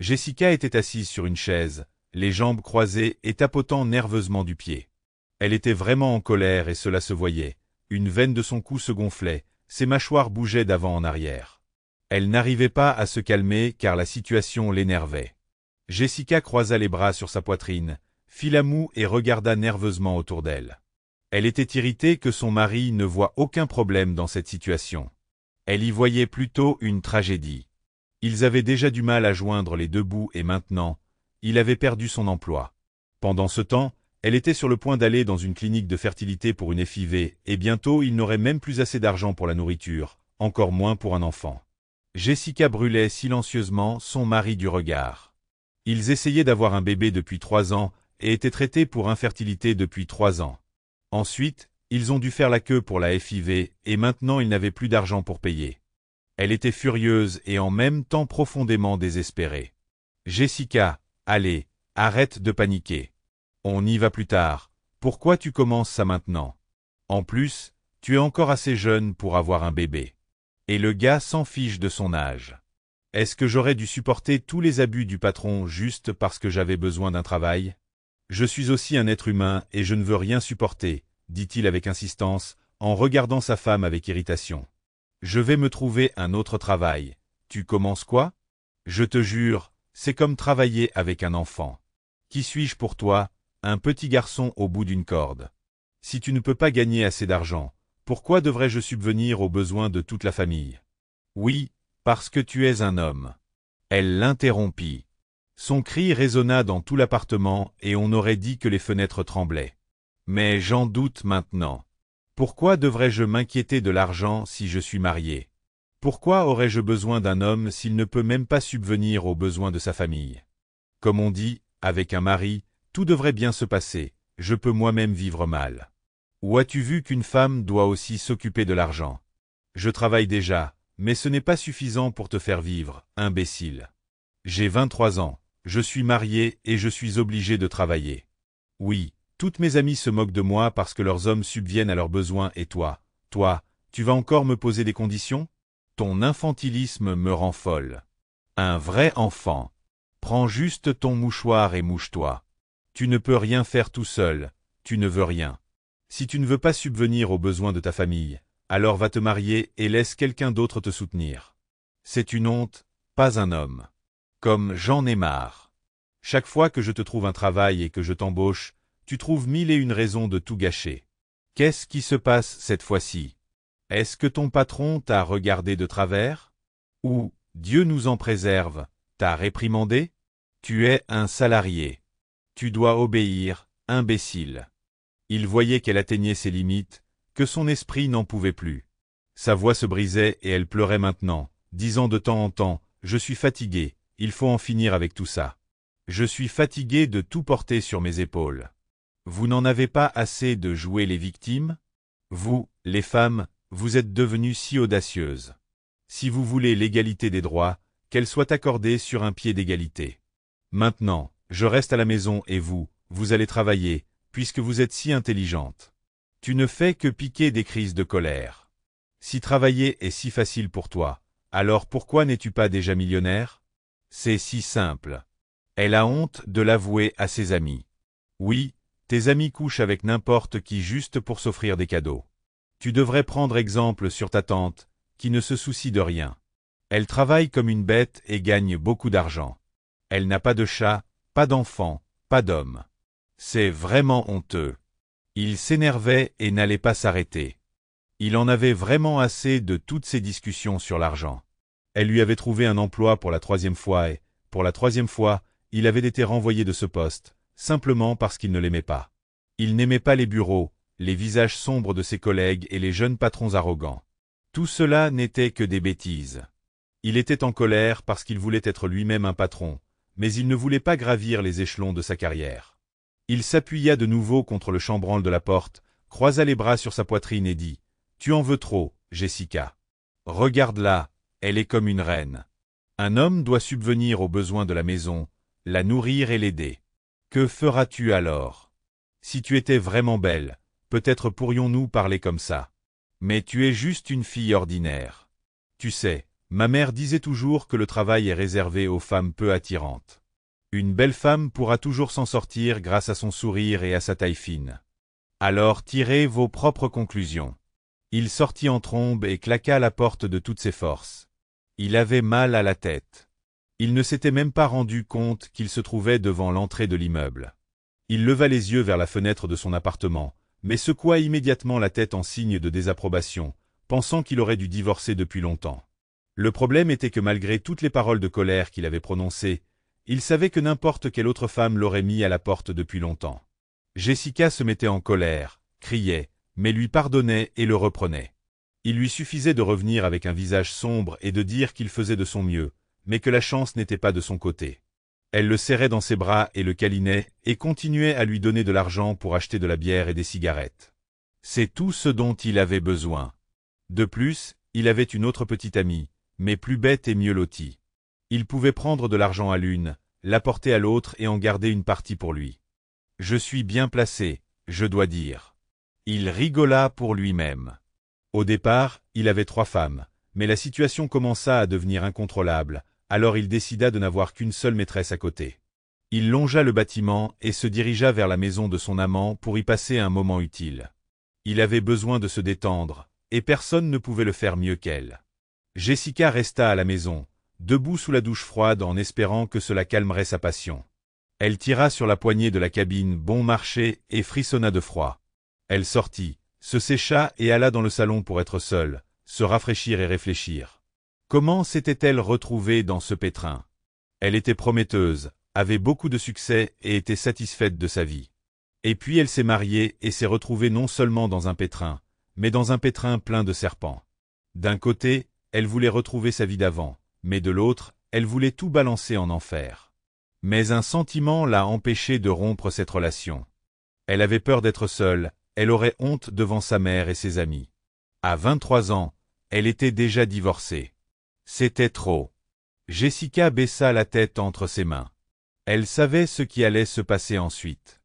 Jessica était assise sur une chaise, les jambes croisées et tapotant nerveusement du pied. Elle était vraiment en colère et cela se voyait. Une veine de son cou se gonflait, ses mâchoires bougeaient d'avant en arrière. Elle n'arrivait pas à se calmer car la situation l'énervait. Jessica croisa les bras sur sa poitrine, fit la moue et regarda nerveusement autour d'elle. Elle était irritée que son mari ne voie aucun problème dans cette situation. Elle y voyait plutôt une tragédie. Ils avaient déjà du mal à joindre les deux bouts et maintenant, il avait perdu son emploi. Pendant ce temps, elle était sur le point d'aller dans une clinique de fertilité pour une FIV et bientôt il n'aurait même plus assez d'argent pour la nourriture, encore moins pour un enfant. Jessica brûlait silencieusement son mari du regard. Ils essayaient d'avoir un bébé depuis 3 ans et étaient traités pour infertilité depuis 3 ans. Ensuite, ils ont dû faire la queue pour la FIV et maintenant ils n'avaient plus d'argent pour payer. Elle était furieuse et en même temps profondément désespérée. Jessica, allez, arrête de paniquer. On y va plus tard. Pourquoi tu commences ça maintenant? En plus, tu es encore assez jeune pour avoir un bébé. Et le gars s'en fiche de son âge. Est-ce que j'aurais dû supporter tous les abus du patron juste parce que j'avais besoin d'un travail? Je suis aussi un être humain et je ne veux rien supporter, dit-il avec insistance, en regardant sa femme avec irritation. Je vais me trouver un autre travail. Tu commences quoi? Je te jure, c'est comme travailler avec un enfant. Qui suis-je pour toi? Un petit garçon au bout d'une corde. Si tu ne peux pas gagner assez d'argent, pourquoi devrais-je subvenir aux besoins de toute la famille? Oui, parce que tu es un homme. Elle l'interrompit. Son cri résonna dans tout l'appartement et on aurait dit que les fenêtres tremblaient. Mais j'en doute maintenant. Pourquoi devrais-je m'inquiéter de l'argent si je suis marié? Pourquoi aurais-je besoin d'un homme s'il ne peut même pas subvenir aux besoins de sa famille? Comme on dit, avec un mari, tout devrait bien se passer, je peux moi-même vivre mal. Où as-tu vu qu'une femme doit aussi s'occuper de l'argent? Je travaille déjà, mais ce n'est pas suffisant pour te faire vivre, imbécile. J'ai 23 ans, je suis marié et je suis obligé de travailler. Oui, toutes mes amies se moquent de moi parce que leurs hommes subviennent à leurs besoins et toi, tu vas encore me poser des conditions? Ton infantilisme me rend folle. Un vrai enfant. Prends juste ton mouchoir et mouche-toi. Tu ne peux rien faire tout seul, tu ne veux rien. Si tu ne veux pas subvenir aux besoins de ta famille, alors va te marier et laisse quelqu'un d'autre te soutenir. C'est une honte, pas un homme. Comme j'en ai marre. Chaque fois que je te trouve un travail et que je t'embauche, tu trouves 1001 raisons de tout gâcher. Qu'est-ce qui se passe cette fois-ci? Est-ce que ton patron t'a regardé de travers? Ou, Dieu nous en préserve, t'a réprimandé? Tu es un salarié. Tu dois obéir, imbécile. Il voyait qu'elle atteignait ses limites, que son esprit n'en pouvait plus. Sa voix se brisait et elle pleurait maintenant, disant de temps en temps, « Je suis fatiguée, il faut en finir avec tout ça. Je suis fatiguée de tout porter sur mes épaules. Vous n'en avez pas assez de jouer les victimes? Vous, les femmes, vous êtes devenues si audacieuses. Si vous voulez l'égalité des droits, qu'elle soit accordée sur un pied d'égalité. Maintenant, je reste à la maison et vous allez travailler, puisque vous êtes si intelligente. Tu ne fais que piquer des crises de colère. Si travailler est si facile pour toi, alors pourquoi n'es-tu pas déjà millionnaire? C'est si simple. Elle a honte de l'avouer à ses amis. Oui, tes amis couchent avec n'importe qui juste pour s'offrir des cadeaux. Tu devrais prendre exemple sur ta tante, qui ne se soucie de rien. Elle travaille comme une bête et gagne beaucoup d'argent. Elle n'a pas de chat, pas d'enfant, pas d'homme. C'est vraiment honteux. Il s'énervait et n'allait pas s'arrêter. Il en avait vraiment assez de toutes ces discussions sur l'argent. Elle lui avait trouvé un emploi pour la 3e fois et, pour la 3e fois, il avait été renvoyé de ce poste, simplement parce qu'il ne l'aimait pas. Il n'aimait pas les bureaux, les visages sombres de ses collègues et les jeunes patrons arrogants. Tout cela n'était que des bêtises. Il était en colère parce qu'il voulait être lui-même un patron, mais il ne voulait pas gravir les échelons de sa carrière. Il s'appuya de nouveau contre le chambranle de la porte, croisa les bras sur sa poitrine et dit « Tu en veux trop, Jessica. Regarde-la, elle est comme une reine. Un homme doit subvenir aux besoins de la maison, la nourrir et l'aider. Que feras-tu alors? Si tu étais vraiment belle, peut-être pourrions-nous parler comme ça. Mais tu es juste une fille ordinaire. Tu sais, Ma mère disait toujours que le travail est réservé aux femmes peu attirantes. Une belle femme pourra toujours s'en sortir grâce à son sourire et à sa taille fine. Alors tirez vos propres conclusions. Il sortit en trombe et claqua la porte de toutes ses forces. Il avait mal à la tête. Il ne s'était même pas rendu compte qu'il se trouvait devant l'entrée de l'immeuble. Il leva les yeux vers la fenêtre de son appartement, mais secoua immédiatement la tête en signe de désapprobation, pensant qu'il aurait dû divorcer depuis longtemps. Le problème était que malgré toutes les paroles de colère qu'il avait prononcées, il savait que n'importe quelle autre femme l'aurait mis à la porte depuis longtemps. Jessica se mettait en colère, criait, mais lui pardonnait et le reprenait. Il lui suffisait de revenir avec un visage sombre et de dire qu'il faisait de son mieux, mais que la chance n'était pas de son côté. Elle le serrait dans ses bras et le câlinait, et continuait à lui donner de l'argent pour acheter de la bière et des cigarettes. C'est tout ce dont il avait besoin. De plus, il avait une autre petite amie, mais plus bête et mieux lotie. Il pouvait prendre de l'argent à l'une, l'apporter à l'autre et en garder une partie pour lui. Je suis bien placé, je dois dire. Il rigola pour lui-même. Au départ, il avait 3 femmes, mais la situation commença à devenir incontrôlable, alors il décida de n'avoir qu'une seule maîtresse à côté. Il longea le bâtiment et se dirigea vers la maison de son amant pour y passer un moment utile. Il avait besoin de se détendre, et personne ne pouvait le faire mieux qu'elle. Jessica resta à la maison, debout sous la douche froide en espérant que cela calmerait sa passion. Elle tira sur la poignée de la cabine bon marché et frissonna de froid. Elle sortit, se sécha et alla dans le salon pour être seule, se rafraîchir et réfléchir. Comment s'était-elle retrouvée dans ce pétrin? Elle était prometteuse, avait beaucoup de succès et était satisfaite de sa vie. Et puis elle s'est mariée et s'est retrouvée non seulement dans un pétrin, mais dans un pétrin plein de serpents. D'un côté, elle voulait retrouver sa vie d'avant, mais de l'autre, elle voulait tout balancer en enfer. Mais un sentiment l'a empêchée de rompre cette relation. Elle avait peur d'être seule, elle aurait honte devant sa mère et ses amis. À 23 ans, elle était déjà divorcée. C'était trop. Jessica baissa la tête entre ses mains. Elle savait ce qui allait se passer ensuite.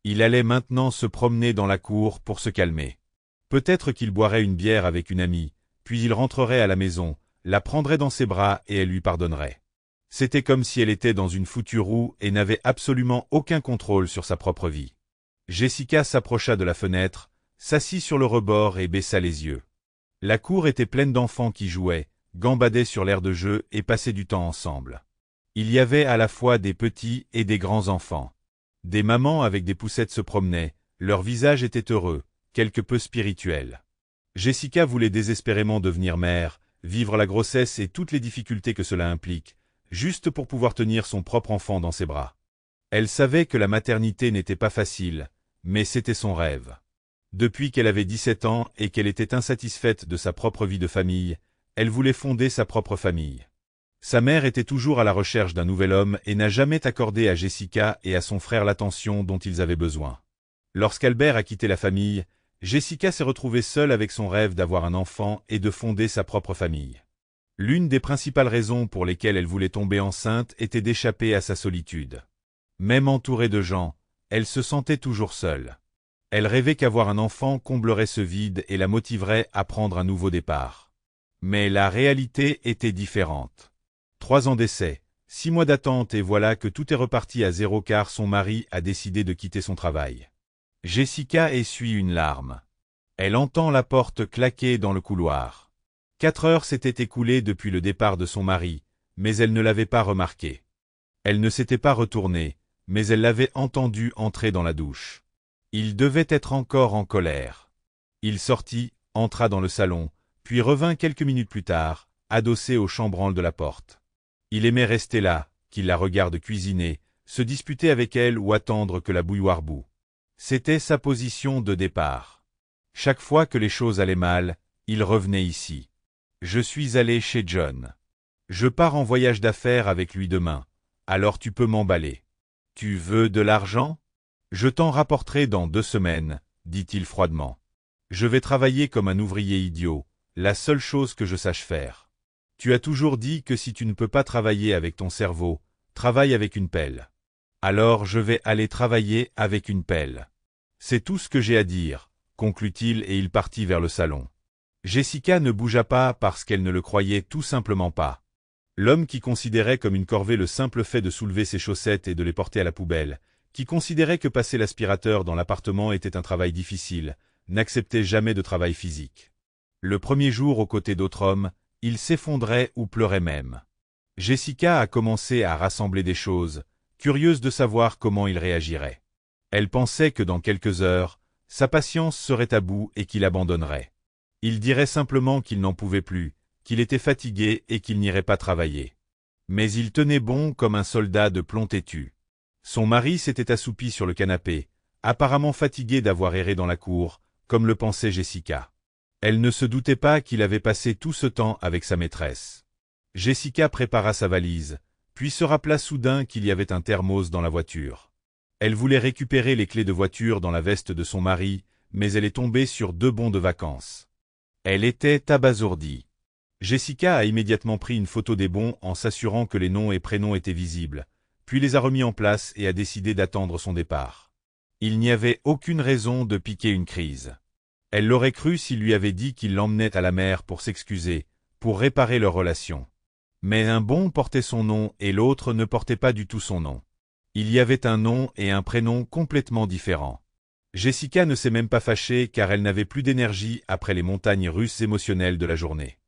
Il allait maintenant se promener dans la cour pour se calmer. Peut-être qu'il boirait une bière avec une amie, puis il rentrerait à la maison, la prendrait dans ses bras et elle lui pardonnerait. C'était comme si elle était dans une foutue roue et n'avait absolument aucun contrôle sur sa propre vie. Jessica s'approcha de la fenêtre, s'assit sur le rebord et baissa les yeux. La cour était pleine d'enfants qui jouaient, gambadaient sur l'aire de jeu et passaient du temps ensemble. Il y avait à la fois des petits et des grands enfants. Des mamans avec des poussettes se promenaient, leur visage était heureux, quelque peu spirituel. Jessica voulait désespérément devenir mère, vivre la grossesse et toutes les difficultés que cela implique, juste pour pouvoir tenir son propre enfant dans ses bras. Elle savait que la maternité n'était pas facile, mais c'était son rêve. Depuis qu'elle avait 17 ans et qu'elle était insatisfaite de sa propre vie de famille, elle voulait fonder sa propre famille. Sa mère était toujours à la recherche d'un nouvel homme et n'a jamais accordé à Jessica et à son frère l'attention dont ils avaient besoin. Lorsqu'Albert a quitté la famille, Jessica s'est retrouvée seule avec son rêve d'avoir un enfant et de fonder sa propre famille. L'une des principales raisons pour lesquelles elle voulait tomber enceinte était d'échapper à sa solitude. Même entourée de gens, elle se sentait toujours seule. Elle rêvait qu'avoir un enfant comblerait ce vide et la motiverait à prendre un nouveau départ. Mais la réalité était différente. 3 ans d'essai, 6 mois d'attente et voilà que tout est reparti à zéro car son mari a décidé de quitter son travail. Jessica essuie une larme. Elle entend la porte claquer dans le couloir. 4 heures s'étaient écoulées depuis le départ de son mari, mais elle ne l'avait pas remarqué. Elle ne s'était pas retournée, mais elle l'avait entendu entrer dans la douche. Il devait être encore en colère. Il sortit, entra dans le salon, puis revint quelques minutes plus tard, adossé au chambranle de la porte. Il aimait rester là, qu'il la regarde cuisiner, se disputer avec elle ou attendre que la bouilloire bout. C'était sa position de départ. Chaque fois que les choses allaient mal, il revenait ici. Je suis allé chez John. Je pars en voyage d'affaires avec lui demain, alors tu peux m'emballer. Tu veux de l'argent? Je t'en rapporterai dans 2 semaines, dit-il froidement. Je vais travailler comme un ouvrier idiot, la seule chose que je sache faire. Tu as toujours dit que si tu ne peux pas travailler avec ton cerveau, travaille avec une pelle. Alors je vais aller travailler avec une pelle. C'est tout ce que j'ai à dire, conclut-il et il partit vers le salon. Jessica ne bougea pas parce qu'elle ne le croyait tout simplement pas. L'homme qui considérait comme une corvée le simple fait de soulever ses chaussettes et de les porter à la poubelle, qui considérait que passer l'aspirateur dans l'appartement était un travail difficile, n'acceptait jamais de travail physique. Le premier jour aux côtés d'autres hommes, il s'effondrait ou pleurait même. Jessica a commencé à rassembler des choses, curieuse de savoir comment il réagirait. Elle pensait que dans quelques heures, sa patience serait à bout et qu'il abandonnerait. Il dirait simplement qu'il n'en pouvait plus, qu'il était fatigué et qu'il n'irait pas travailler. Mais il tenait bon comme un soldat de plomb têtu. Son mari s'était assoupi sur le canapé, apparemment fatigué d'avoir erré dans la cour, comme le pensait Jessica. Elle ne se doutait pas qu'il avait passé tout ce temps avec sa maîtresse. Jessica prépara sa valise, puis se rappela soudain qu'il y avait un thermos dans la voiture. Elle voulait récupérer les clés de voiture dans la veste de son mari, mais elle est tombée sur 2 bons de vacances. Elle était abasourdie. Jessica a immédiatement pris une photo des bons en s'assurant que les noms et prénoms étaient visibles, puis les a remis en place et a décidé d'attendre son départ. Il n'y avait aucune raison de piquer une crise. Elle l'aurait cru s'il lui avait dit qu'il l'emmenait à la mer pour s'excuser, pour réparer leur relation. Mais un bon portait son nom et l'autre ne portait pas du tout son nom. Il y avait un nom et un prénom complètement différents. Jessica ne s'est même pas fâchée car elle n'avait plus d'énergie après les montagnes russes émotionnelles de la journée.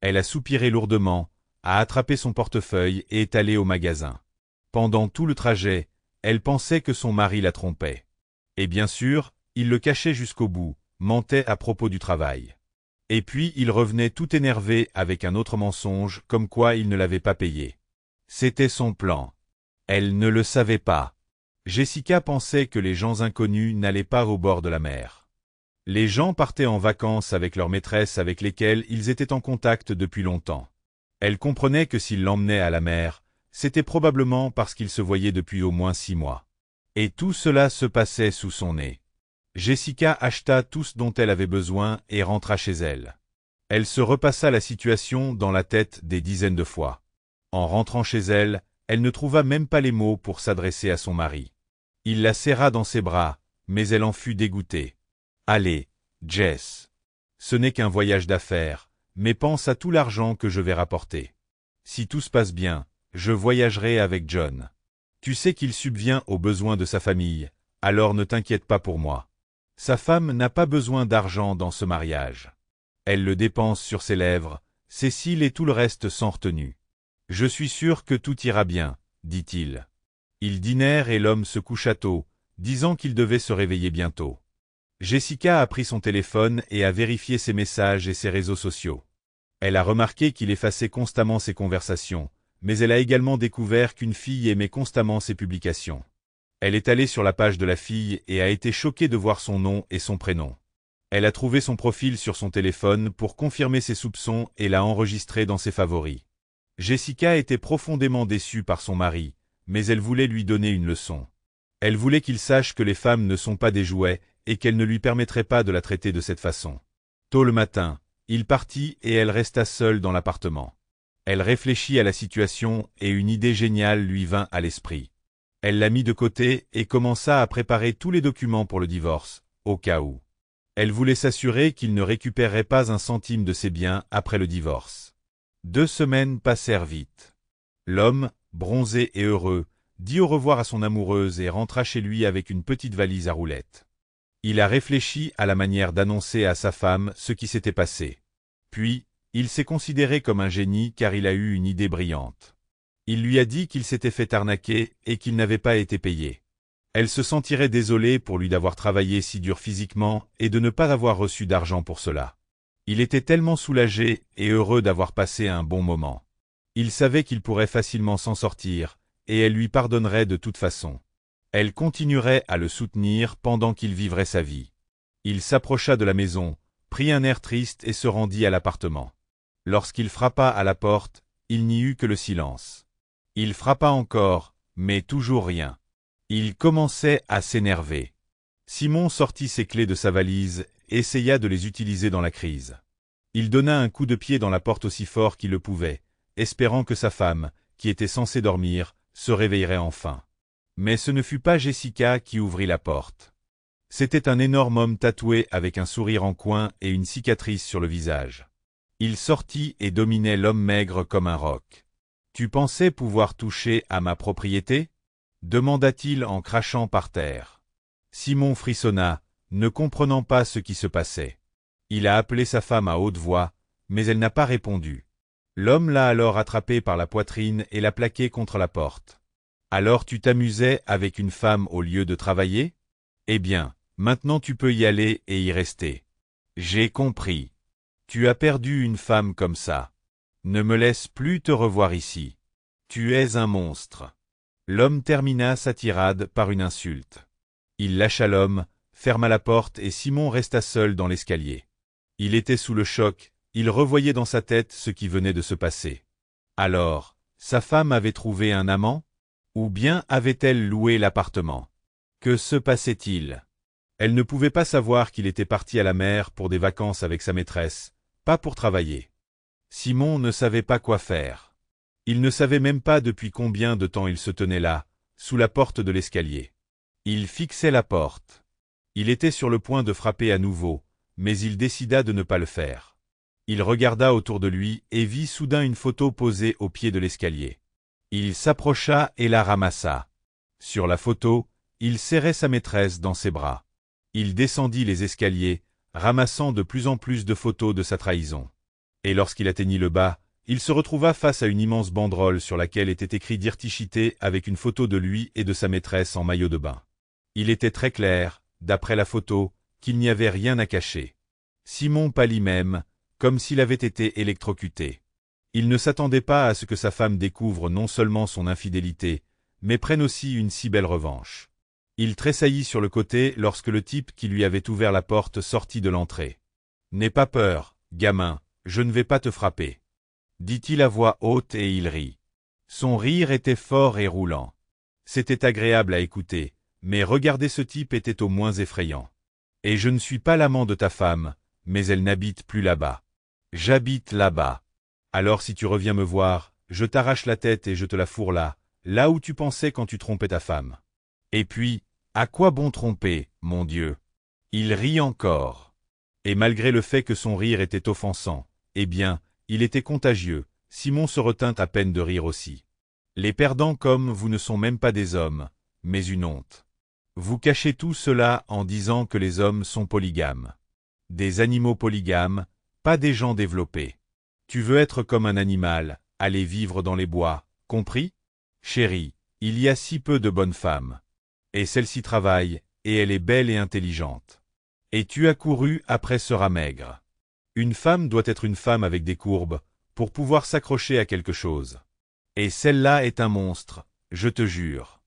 Elle a soupiré lourdement, a attrapé son portefeuille et est allée au magasin. Pendant tout le trajet, elle pensait que son mari la trompait. Et bien sûr, il le cachait jusqu'au bout, mentait à propos du travail. Et puis il revenait tout énervé avec un autre mensonge comme quoi il ne l'avait pas payé. C'était son plan. Elle ne le savait pas. Jessica pensait que les gens inconnus n'allaient pas au bord de la mer. Les gens partaient en vacances avec leurs maîtresses avec lesquelles ils étaient en contact depuis longtemps. Elle comprenait que s'ils l'emmenaient à la mer, c'était probablement parce qu'ils se voyaient depuis au moins 6 mois. Et tout cela se passait sous son nez. Jessica acheta tout ce dont elle avait besoin et rentra chez elle. Elle se repassa la situation dans la tête des dizaines de fois. En rentrant chez elle, elle ne trouva même pas les mots pour s'adresser à son mari. Il la serra dans ses bras, mais elle en fut dégoûtée. « Allez, Jess. Ce n'est qu'un voyage d'affaires, mais pense à tout l'argent que je vais rapporter. Si tout se passe bien, je voyagerai avec John. Tu sais qu'il subvient aux besoins de sa famille, alors ne t'inquiète pas pour moi. Sa femme n'a pas besoin d'argent dans ce mariage. Elle le dépense sur ses lèvres, ses cils et tout le reste sans retenue. Je suis sûr que tout ira bien, dit-il. Ils dînèrent et l'homme se coucha tôt, disant qu'il devait se réveiller bientôt. Jessica a pris son téléphone et a vérifié ses messages et ses réseaux sociaux. Elle a remarqué qu'il effaçait constamment ses conversations, mais elle a également découvert qu'une fille aimait constamment ses publications. Elle est allée sur la page de la fille et a été choquée de voir son nom et son prénom. Elle a trouvé son profil sur son téléphone pour confirmer ses soupçons et l'a enregistré dans ses favoris. Jessica était profondément déçue par son mari, mais elle voulait lui donner une leçon. Elle voulait qu'il sache que les femmes ne sont pas des jouets et qu'elle ne lui permettrait pas de la traiter de cette façon. Tôt le matin, il partit et elle resta seule dans l'appartement. Elle réfléchit à la situation et une idée géniale lui vint à l'esprit. Elle l'a mis de côté et commença à préparer tous les documents pour le divorce, au cas où. Elle voulait s'assurer qu'il ne récupérerait pas un centime de ses biens après le divorce. 2 semaines passèrent vite. L'homme, bronzé et heureux, dit au revoir à son amoureuse et rentra chez lui avec une petite valise à roulettes. Il a réfléchi à la manière d'annoncer à sa femme ce qui s'était passé. Puis, il s'est considéré comme un génie car il a eu une idée brillante. Il lui a dit qu'il s'était fait arnaquer et qu'il n'avait pas été payé. Elle se sentirait désolée pour lui d'avoir travaillé si dur physiquement et de ne pas avoir reçu d'argent pour cela. Il était tellement soulagé et heureux d'avoir passé un bon moment. Il savait qu'il pourrait facilement s'en sortir, et elle lui pardonnerait de toute façon. Elle continuerait à le soutenir pendant qu'il vivrait sa vie. Il s'approcha de la maison, prit un air triste et se rendit à l'appartement. Lorsqu'il frappa à la porte, il n'y eut que le silence. Il frappa encore, mais toujours rien. Il commençait à s'énerver. Simon sortit ses clés de sa valise et essaya de les utiliser dans la crise. Il donna un coup de pied dans la porte aussi fort qu'il le pouvait, espérant que sa femme, qui était censée dormir, se réveillerait enfin. Mais ce ne fut pas Jessica qui ouvrit la porte. C'était un énorme homme tatoué avec un sourire en coin et une cicatrice sur le visage. Il sortit et dominait l'homme maigre comme un roc. « Tu pensais pouvoir toucher à ma propriété ?» demanda-t-il en crachant par terre. Simon frissonna, ne comprenant pas ce qui se passait. Il a appelé sa femme à haute voix, mais elle n'a pas répondu. L'homme l'a alors attrapée par la poitrine et l'a plaquée contre la porte. « Alors tu t'amusais avec une femme au lieu de travailler ? Eh bien, maintenant tu peux y aller et y rester. J'ai compris. Tu as perdu une femme comme ça. Ne me laisse plus te revoir ici. Tu es un monstre. » L'homme termina sa tirade par une insulte. Il lâcha l'homme, ferma la porte et Simon resta seul dans l'escalier. Il était sous le choc, il revoyait dans sa tête ce qui venait de se passer. Alors, sa femme avait trouvé un amant ? Ou bien avait-elle loué l'appartement ? Que se passait-il ? Elle ne pouvait pas savoir qu'il était parti à la mer pour des vacances avec sa maîtresse, pas pour travailler. Simon ne savait pas quoi faire. Il ne savait même pas depuis combien de temps il se tenait là, sous la porte de l'escalier. Il fixait la porte. Il était sur le point de frapper à nouveau, mais il décida de ne pas le faire. Il regarda autour de lui et vit soudain une photo posée au pied de l'escalier. Il s'approcha et la ramassa. Sur la photo, il serrait sa maîtresse dans ses bras. Il descendit les escaliers, ramassant de plus en plus de photos de sa trahison. Et lorsqu'il atteignit le bas, il se retrouva face à une immense banderole sur laquelle était écrit Dirtichité avec une photo de lui et de sa maîtresse en maillot de bain. Il était très clair, d'après la photo, qu'il n'y avait rien à cacher. Simon pâlit même, comme s'il avait été électrocuté. Il ne s'attendait pas à ce que sa femme découvre non seulement son infidélité, mais prenne aussi une si belle revanche. Il tressaillit sur le côté lorsque le type qui lui avait ouvert la porte sortit de l'entrée. « N'aie pas peur, gamin, je ne vais pas te frapper. » dit-il à voix haute et il rit. Son rire était fort et roulant. C'était agréable à écouter, mais regarder ce type était au moins effrayant. « Et je ne suis pas l'amant de ta femme, mais elle n'habite plus là-bas. J'habite là-bas. Alors si tu reviens me voir, je t'arrache la tête et je te la fourre là où tu pensais quand tu trompais ta femme. Et puis, à quoi bon tromper, mon Dieu ?» Il rit encore. Et malgré le fait que son rire était offensant, eh bien, il était contagieux, Simon se retint à peine de rire aussi. « Les perdants comme vous ne sont même pas des hommes, mais une honte. Vous cachez tout cela en disant que les hommes sont polygames. Des animaux polygames, pas des gens développés. Tu veux être comme un animal, aller vivre dans les bois, compris? Chérie, il y a si peu de bonnes femmes. Et celle-ci travaille, et elle est belle et intelligente. Et tu as couru après ce rat maigre. Une femme doit être une femme avec des courbes, pour pouvoir s'accrocher à quelque chose. Et celle-là est un monstre, je te jure.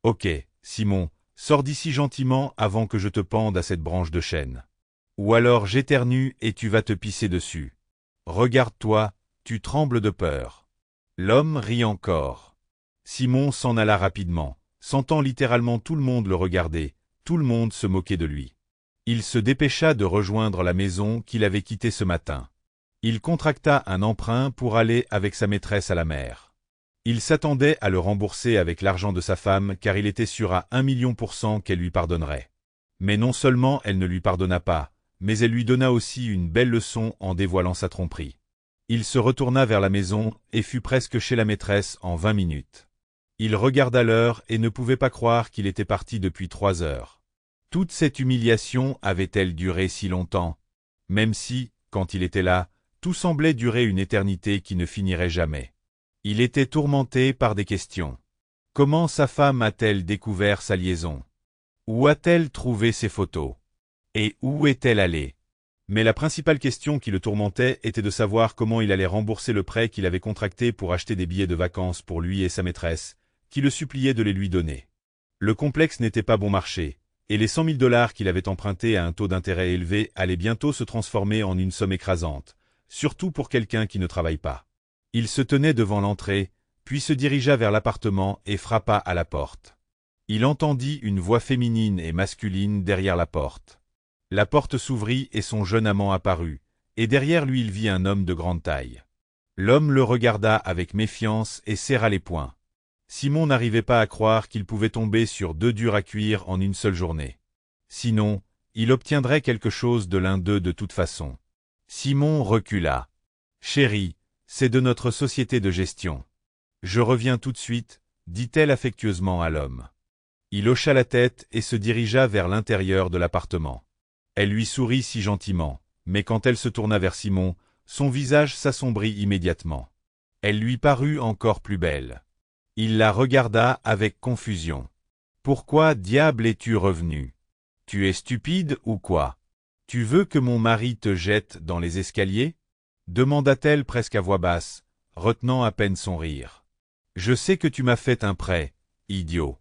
Ok, Simon, sors d'ici gentiment avant que je te pende à cette branche de chêne. Ou alors j'éternue et tu vas te pisser dessus. Regarde-toi, tu trembles de peur. » L'homme rit encore. Simon s'en alla rapidement, sentant littéralement tout le monde le regarder, tout le monde se moquer de lui. Il se dépêcha de rejoindre la maison qu'il avait quittée ce matin. Il contracta un emprunt pour aller avec sa maîtresse à la mer. Il s'attendait à le rembourser avec l'argent de sa femme car il était sûr à 1 000 000% qu'elle lui pardonnerait. Mais non seulement elle ne lui pardonna pas, mais elle lui donna aussi une belle leçon en dévoilant sa tromperie. Il se retourna vers la maison et fut presque chez la maîtresse en 20 minutes. Il regarda l'heure et ne pouvait pas croire qu'il était parti depuis 3 heures. Toute cette humiliation avait-elle duré si longtemps? Même si, quand il était là, tout semblait durer une éternité qui ne finirait jamais. Il était tourmenté par des questions. Comment sa femme a-t-elle découvert sa liaison? Où a-t-elle trouvé ses photos? Et où est-elle allée? Mais la principale question qui le tourmentait était de savoir comment il allait rembourser le prêt qu'il avait contracté pour acheter des billets de vacances pour lui et sa maîtresse, qui le suppliait de les lui donner. Le complexe n'était pas bon marché, et les 100 000 $ qu'il avait empruntés à un taux d'intérêt élevé allaient bientôt se transformer en une somme écrasante, surtout pour quelqu'un qui ne travaille pas. Il se tenait devant l'entrée, puis se dirigea vers l'appartement et frappa à la porte. Il entendit une voix féminine et masculine derrière la porte. La porte s'ouvrit et son jeune amant apparut, et derrière lui il vit un homme de grande taille. L'homme le regarda avec méfiance et serra les poings. Simon n'arrivait pas à croire qu'il pouvait tomber sur 2 durs à cuire en une seule journée. Sinon, il obtiendrait quelque chose de l'un d'eux de toute façon. Simon recula. Chérie, c'est de notre société de gestion. Je reviens tout de suite, dit-elle affectueusement à l'homme. Il hocha la tête et se dirigea vers l'intérieur de l'appartement. Elle lui sourit si gentiment, mais quand elle se tourna vers Simon, son visage s'assombrit immédiatement. Elle lui parut encore plus belle. Il la regarda avec confusion. « Pourquoi diable es-tu revenu? Tu es stupide ou quoi? Tu veux que mon mari te jette dans les escaliers ?» demanda-t-elle presque à voix basse, retenant à peine son rire. « Je sais que tu m'as fait un prêt, idiot.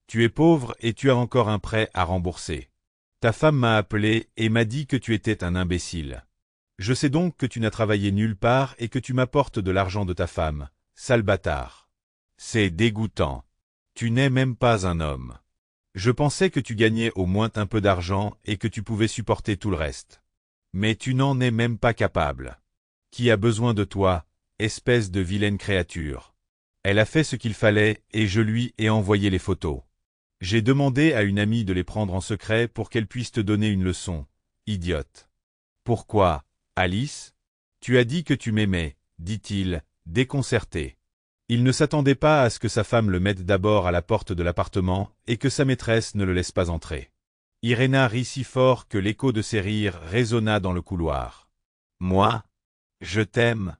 Tu es pauvre et tu as encore un prêt à rembourser. Ta femme m'a appelé et m'a dit que tu étais un imbécile. Je sais donc que tu n'as travaillé nulle part et que tu m'apportes de l'argent de ta femme, sale bâtard. C'est dégoûtant. Tu n'es même pas un homme. Je pensais que tu gagnais au moins un peu d'argent et que tu pouvais supporter tout le reste. Mais tu n'en es même pas capable. Qui a besoin de toi, espèce de vilaine créature? Elle a fait ce qu'il fallait et je lui ai envoyé les photos. J'ai demandé à une amie de les prendre en secret pour qu'elle puisse te donner une leçon, idiote. Pourquoi, Alice? Tu as dit que tu m'aimais, dit-il, déconcerté. Il ne s'attendait pas à ce que sa femme le mette d'abord à la porte de l'appartement et que sa maîtresse ne le laisse pas entrer. Iréna rit si fort que l'écho de ses rires résonna dans le couloir. Moi? Je t'aime.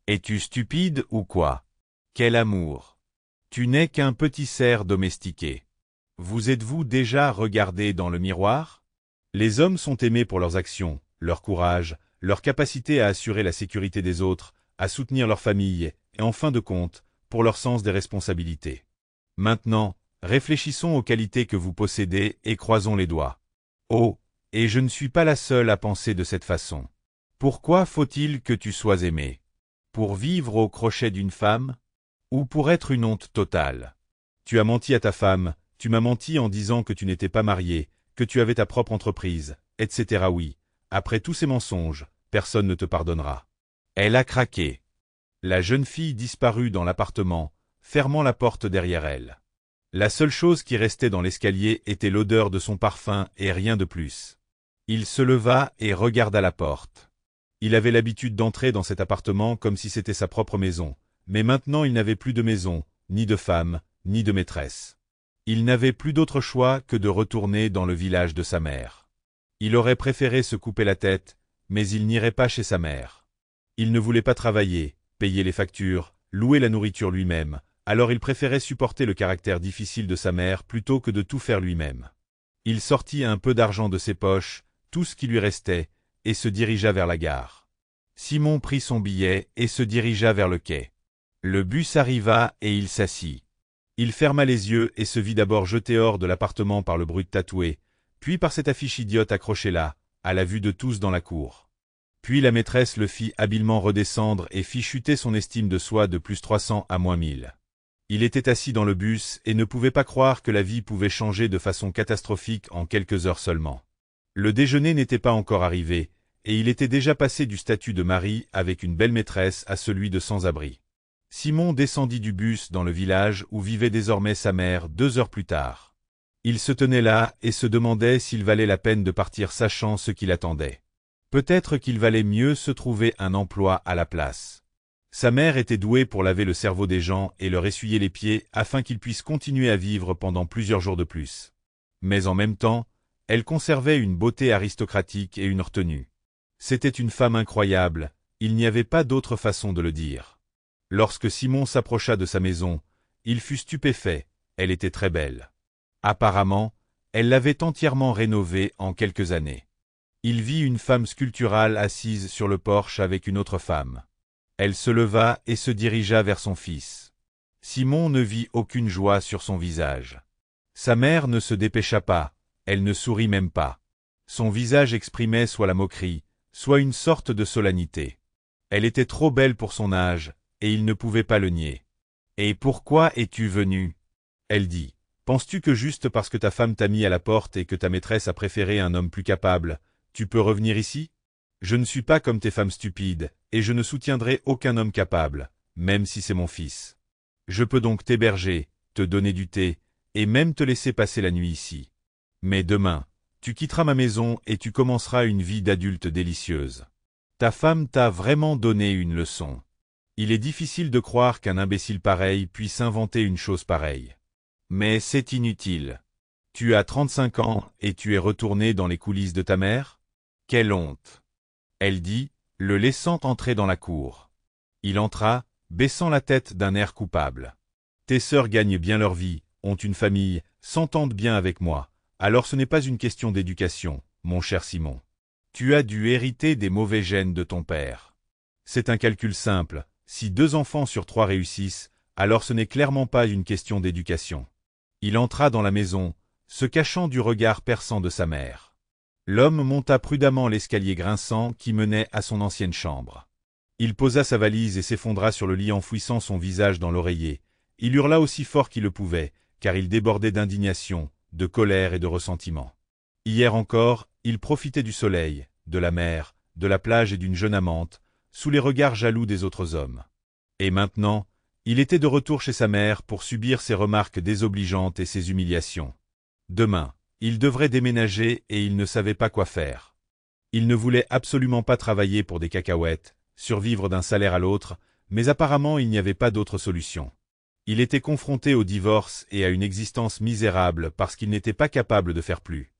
Es-tu stupide ou quoi? Quel amour! Tu n'es qu'un petit cerf domestiqué. Vous êtes-vous déjà regardé dans le miroir? Les hommes sont aimés pour leurs actions, leur courage, leur capacité à assurer la sécurité des autres, à soutenir leur famille, et en fin de compte, pour leur sens des responsabilités. Maintenant, réfléchissons aux qualités que vous possédez et croisons les doigts. Oh, et je ne suis pas la seule à penser de cette façon. Pourquoi faut-il que tu sois aimé? Pour vivre au crochet d'une femme? Ou pour être une honte totale? Tu as menti à ta femme, tu m'as menti en disant que tu n'étais pas marié, que tu avais ta propre entreprise, etc. Oui, après tous ces mensonges, personne ne te pardonnera. Elle a craqué. La jeune fille disparut dans l'appartement, fermant la porte derrière elle. La seule chose qui restait dans l'escalier était l'odeur de son parfum et rien de plus. Il se leva et regarda la porte. Il avait l'habitude d'entrer dans cet appartement comme si c'était sa propre maison, mais maintenant il n'avait plus de maison, ni de femme, ni de maîtresse. Il n'avait plus d'autre choix que de retourner dans le village de sa mère. Il aurait préféré se couper la tête, mais il n'irait pas chez sa mère. Il ne voulait pas travailler, payer les factures, louer la nourriture lui-même, alors il préférait supporter le caractère difficile de sa mère plutôt que de tout faire lui-même. Il sortit un peu d'argent de ses poches, tout ce qui lui restait, et se dirigea vers la gare. Simon prit son billet et se dirigea vers le quai. Le bus arriva et il s'assit. Il ferma les yeux et se vit d'abord jeté hors de l'appartement par le bruit de tatoué, puis par cette affiche idiote accrochée là, à la vue de tous dans la cour. Puis la maîtresse le fit habilement redescendre et fit chuter son estime de soi de plus 300 à moins 1000. Il était assis dans le bus et ne pouvait pas croire que la vie pouvait changer de façon catastrophique en quelques heures seulement. Le déjeuner n'était pas encore arrivé, et il était déjà passé du statut de mari avec une belle maîtresse à celui de sans-abri. Simon descendit du bus dans le village où vivait désormais sa mère 2 heures plus tard. Il se tenait là et se demandait s'il valait la peine de partir sachant ce qu'il attendait. Peut-être qu'il valait mieux se trouver un emploi à la place. Sa mère était douée pour laver le cerveau des gens et leur essuyer les pieds afin qu'ils puissent continuer à vivre pendant plusieurs jours de plus. Mais en même temps, elle conservait une beauté aristocratique et une retenue. C'était une femme incroyable, il n'y avait pas d'autre façon de le dire. Lorsque Simon s'approcha de sa maison, il fut stupéfait, elle était très belle. Apparemment, elle l'avait entièrement rénovée en quelques années. Il vit une femme sculpturale assise sur le porche avec une autre femme. Elle se leva et se dirigea vers son fils. Simon ne vit aucune joie sur son visage. Sa mère ne se dépêcha pas, elle ne sourit même pas. Son visage exprimait soit la moquerie, soit une sorte de solennité. Elle était trop belle pour son âge, et il ne pouvait pas le nier. « Et pourquoi es-tu venu ?» Elle dit. « Penses-tu que juste parce que ta femme t'a mis à la porte et que ta maîtresse a préféré un homme plus capable, tu peux revenir ici? Je ne suis pas comme tes femmes stupides, et je ne soutiendrai aucun homme capable, même si c'est mon fils. Je peux donc t'héberger, te donner du thé, et même te laisser passer la nuit ici. Mais demain, Tu quitteras ma maison et tu commenceras une vie d'adulte délicieuse. Ta femme t'a vraiment donné une leçon. Il est difficile de croire qu'un imbécile pareil puisse inventer une chose pareille. Mais c'est inutile. Tu as 35 ans et tu es retourné dans les coulisses de ta mère? Quelle honte! Elle dit, le laissant entrer dans la cour. Il entra, baissant la tête d'un air coupable. Tes sœurs gagnent bien leur vie, ont une famille, s'entendent bien avec moi. Alors ce n'est pas une question d'éducation, mon cher Simon. Tu as dû hériter des mauvais gènes de ton père. C'est un calcul simple, si 2 enfants sur 3 réussissent, alors ce n'est clairement pas une question d'éducation. Il entra dans la maison, se cachant du regard perçant de sa mère. L'homme monta prudemment l'escalier grinçant qui menait à son ancienne chambre. Il posa sa valise et s'effondra sur le lit enfouissant son visage dans l'oreiller. Il hurla aussi fort qu'il le pouvait, car il débordait d'indignation, de colère et de ressentiment. Hier encore, il profitait du soleil, de la mer, de la plage et d'une jeune amante, sous les regards jaloux des autres hommes. Et maintenant, il était de retour chez sa mère pour subir ses remarques désobligeantes et ses humiliations. Demain, il devrait déménager et il ne savait pas quoi faire. Il ne voulait absolument pas travailler pour des cacahuètes, survivre d'un salaire à l'autre, mais apparemment il n'y avait pas d'autre solution. Il était confronté au divorce et à une existence misérable parce qu'il n'était pas capable de faire plus.